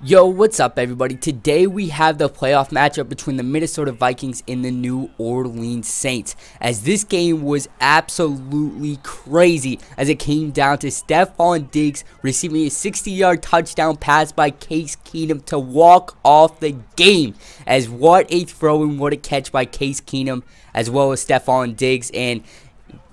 Yo, what's up everybody? Today we have the playoff matchup between the Minnesota Vikings and the New Orleans Saints, as this game was absolutely crazy as it came down to Stefon Diggs receiving a 60-yard touchdown pass by Case Keenum to walk off the game. As what a throw and what a catch by Case Keenum as well as Stefon Diggs, and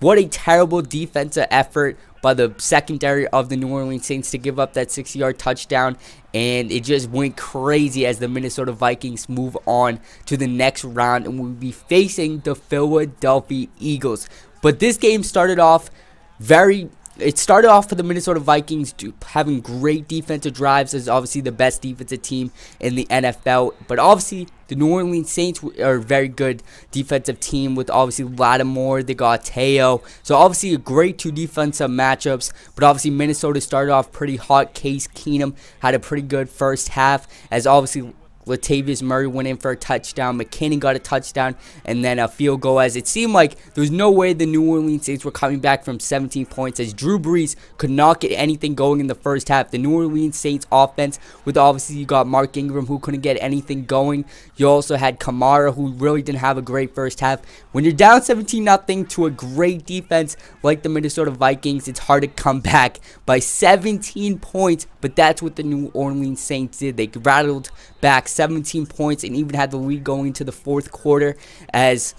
what a terrible defensive effort by the secondary of the New Orleans Saints to give up that 60-yard touchdown. And it just went crazy as the Minnesota Vikings move on to the next round and will be facing the Philadelphia Eagles. But this game started off for the Minnesota Vikings having great defensive drives, as obviously the best defensive team in the NFL. But obviously the New Orleans Saints are a very good defensive team with obviously Lattimore, they got Teo. So obviously a great two defensive matchups. But obviously Minnesota started off pretty hot. Case Keenum had a pretty good first half, as obviously Latavius Murray went in for a touchdown, McKinnon got a touchdown, and then a field goal, as it seemed like there was no way the New Orleans Saints were coming back from 17 points, as Drew Brees could not get anything going in the first half. The New Orleans Saints offense, with obviously you got Mark Ingram, who couldn't get anything going. You also had Kamara, who really didn't have a great first half. When you're down 17-0 to a great defense like the Minnesota Vikings, it's hard to come back by 17 points, but that's what the New Orleans Saints did. They rattled back 17 points and even had the lead going into the fourth quarter, as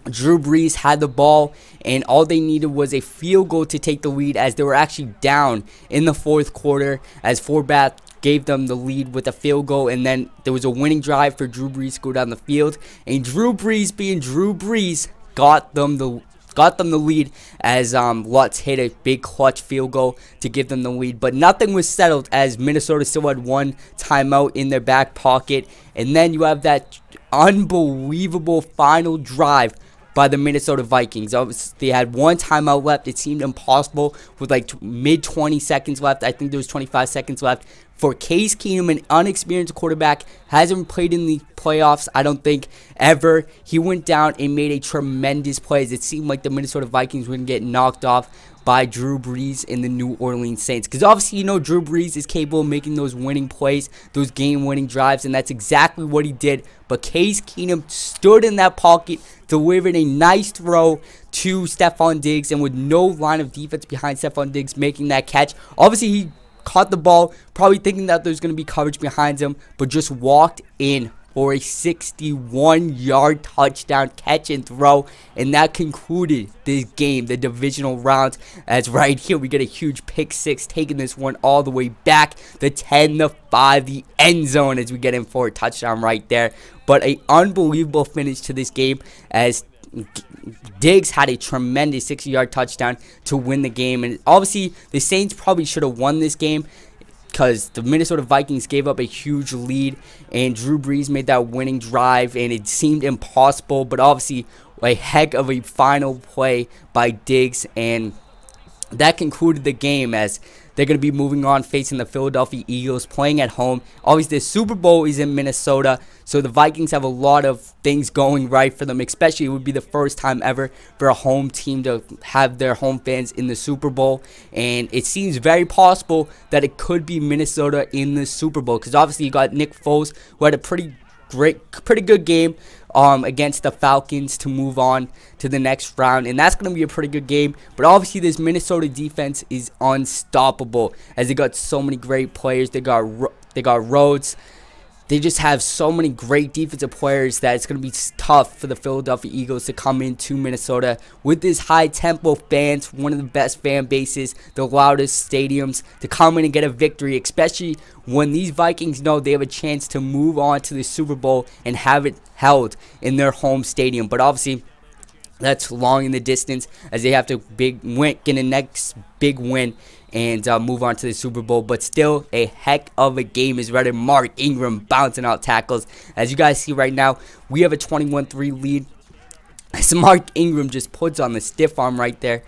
Drew Brees had the ball and all they needed was a field goal to take the lead, as they were actually down in the fourth quarter, as Forbath gave them the lead with a field goal, and then there was a winning drive for Drew Brees to go down the field, and Drew Brees, being Drew Brees, got them the lead, as Lutz hit a big clutch field goal to give them the lead. But nothing was settled, as Minnesota still had one timeout in their back pocket. And then you have that unbelievable final drive by the Minnesota Vikings. Obviously, they had one timeout left. It seemed impossible with like mid-20 seconds left. I think there was 25 seconds left. For Case Keenum, an unexperienced quarterback, hasn't played in the playoffs, I don't think, ever. He went down and made a tremendous play, as it seemed like the Minnesota Vikings were going to get knocked off by Drew Brees in the New Orleans Saints. Because obviously, you know, Drew Brees is capable of making those winning plays, those game-winning drives, and that's exactly what he did. But Case Keenum stood in that pocket, delivered a nice throw to Stefon Diggs, and with no line of defense behind Stefon Diggs making that catch, obviously he caught the ball, probably thinking that there's going to be coverage behind him, but just walked in for a 61-yard touchdown catch and throw, and that concluded this game, the divisional round, as right here we get a huge pick six, taking this one all the way back, the 10-5, the end zone, as we get in for a touchdown right there. But an unbelievable finish to this game, as Diggs had a tremendous 60-yard touchdown to win the game. And obviously the Saints probably should have won this game, because the Minnesota Vikings gave up a huge lead and Drew Brees made that winning drive and it seemed impossible. But obviously a heck of a final play by Diggs, and that concluded the game, as they're going to be moving on facing the Philadelphia Eagles, playing at home. Obviously, the Super Bowl is in Minnesota, so the Vikings have a lot of things going right for them. Especially, it would be the first time ever for a home team to have their home fans in the Super Bowl. And it seems very possible that it could be Minnesota in the Super Bowl, because obviously you got Nick Foles, who had a pretty good game against the Falcons to move on to the next round, and that's going to be a pretty good game. But obviously this Minnesota defense is unstoppable, as they got so many great players. They got Rhodes. They just have so many great defensive players that it's going to be tough for the Philadelphia Eagles to come into Minnesota with this high-tempo fans, one of the best fan bases, the loudest stadiums, to come in and get a victory, especially when these Vikings know they have a chance to move on to the Super Bowl and have it held in their home stadium. But obviously, that's long in the distance, as they have to get a next big win and move on to the Super Bowl. But still, a heck of a game is ready. Mark Ingram bouncing out tackles. As you guys see right now, we have a 21-3 lead, as Mark Ingram just puts on the stiff arm right there,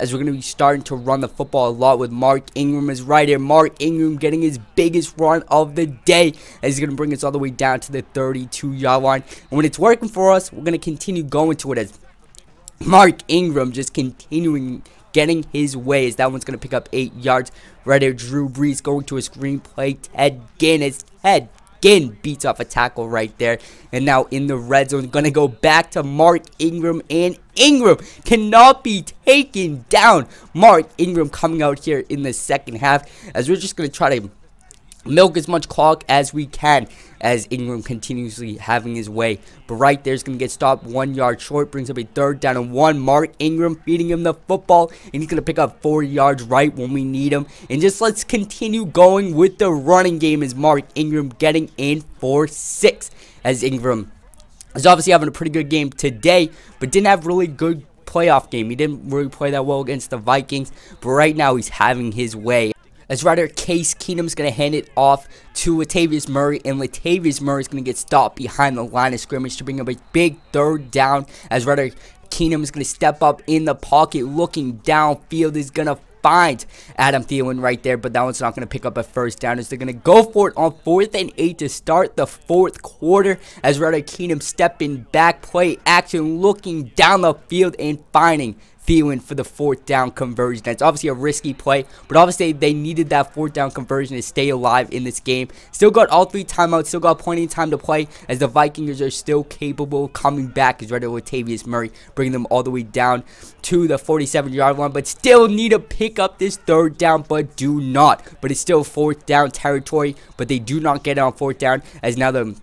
as we're going to be starting to run the football a lot with Mark Ingram is right here. Mark Ingram getting his biggest run of the day, as he's going to bring us all the way down to the 32-yard line. And when it's working for us, we're going to continue going to it, as Mark Ingram just continuing getting his way, as that one's going to pick up 8 yards. Right there, Drew Brees going to a screenplay. Ted Ginn beats off a tackle right there. And now in the red zone, going to go back to Mark Ingram. And Ingram cannot be taken down. Mark Ingram coming out here in the second half, as we're just going to try to milk as much clock as we can, as Ingram continuously having his way. But right there is going to get stopped 1 yard short. Brings up a 3rd down and 1. Mark Ingram feeding him the football, and he's going to pick up 4 yards right when we need him. And just let's continue going with the running game, as Mark Ingram getting in for 6. As Ingram is obviously having a pretty good game today, but didn't have really good playoff game. He didn't really play that well against the Vikings, but right now he's having his way. As rather Case Keenum's going to hand it off to Latavius Murray, and Latavius Murray is going to get stopped behind the line of scrimmage to bring up a big 3rd down, as rather Keenum is going to step up in the pocket, looking downfield, is going to find Adam Thielen right there, but that one's not going to pick up a 1st down, as they're going to go for it on 4th and 8 to start the 4th quarter, as rather Keenum stepping back, play action, looking down the field and finding Thielen for the 4th down conversion. That's obviously a risky play, but obviously they needed that 4th down conversion to stay alive in this game. Still got all 3 timeouts, still got plenty of time to play, as the Vikings are still capable of coming back, as right with Latavius Murray, bringing them all the way down to the 47-yard line, but still need to pick up this 3rd down, but do not. But it's still 4th down territory, but they do not get it on 4th down, as now the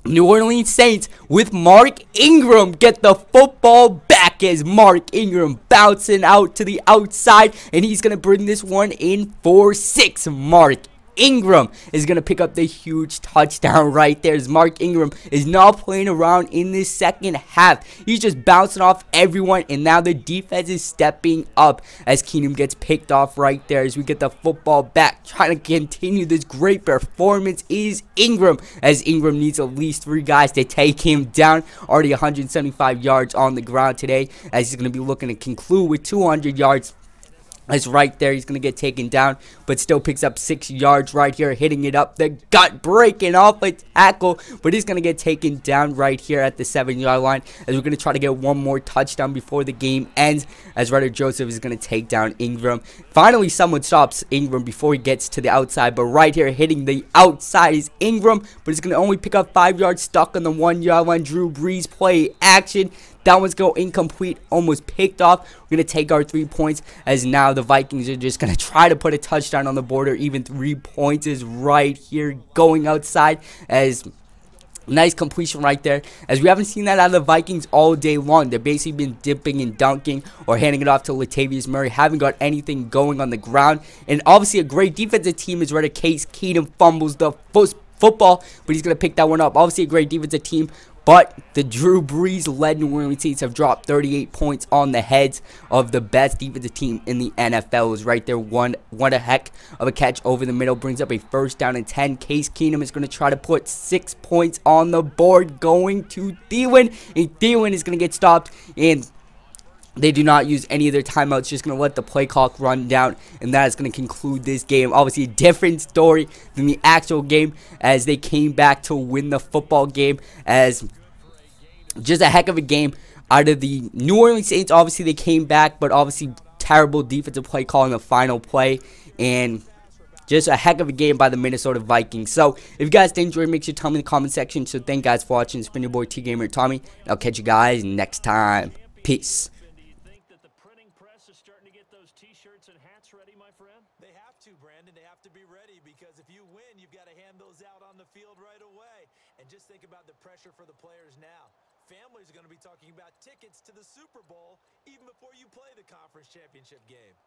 New Orleans Saints with Mark Ingram get the football back, as Mark Ingram bouncing out to the outside, and he's going to bring this one in for 6. Mark Ingram is going to pick up the huge touchdown right there, as Mark Ingram is not playing around in this second half. He's just bouncing off everyone, and now the defense is stepping up, as Keenum gets picked off right there, as we get the football back. Trying to continue this great performance is Ingram, as Ingram needs at least 3 guys to take him down. Already 175 yards on the ground today, as he's going to be looking to conclude with 200 yards. As right there, he's going to get taken down, but still picks up 6 yards right here, hitting it up the gut, breaking off a tackle, but he's going to get taken down right here at the 7-yard line, as we're going to try to get one more touchdown before the game ends, as Ryder Joseph is going to take down Ingram. Finally, someone stops Ingram before he gets to the outside, but right here, hitting the outside is Ingram, but he's going to only pick up 5 yards, stuck on the 1-yard line. Drew Brees play action. That one's go incomplete, almost picked off. We're going to take our 3 points, as now the Vikings are just going to try to put a touchdown on the board, or even 3 points is right here going outside, as nice completion right there, as we haven't seen that out of the Vikings all day long. They've basically been dipping and dunking or handing it off to Latavius Murray. Haven't got anything going on the ground, and obviously a great defensive team is where the Case Keenum fumbles the football, but he's going to pick that one up. Obviously a great defensive team, but the Drew Brees-led New Orleans Saints have dropped 38 points on the heads of the best defensive team in the NFL. It was right there, one a heck of a catch over the middle, brings up a 1st down and 10. Case Keenum is going to try to put 6 points on the board, going to Thielen, and Thielen is going to get stopped, and they do not use any of their timeouts, just going to let the play clock run down, and that is going to conclude this game. Obviously a different story than the actual game, as they came back to win the football game, as just a heck of a game out of the New Orleans Saints. Obviously they came back, but obviously terrible defensive play calling the final play, and just a heck of a game by the Minnesota Vikings. So if you guys did enjoy, make sure to tell me in the comment section. So thank you guys for watching. It's been your boy T Gamer Tommy, and I'll catch you guys next time. Peace. T-shirts and hats ready, my friend? They have to, Brandon. They have to be ready, because if you win, you've got to hand those out on the field right away. And just think about the pressure for the players now. Families are going to be talking about tickets to the Super Bowl even before you play the conference championship game.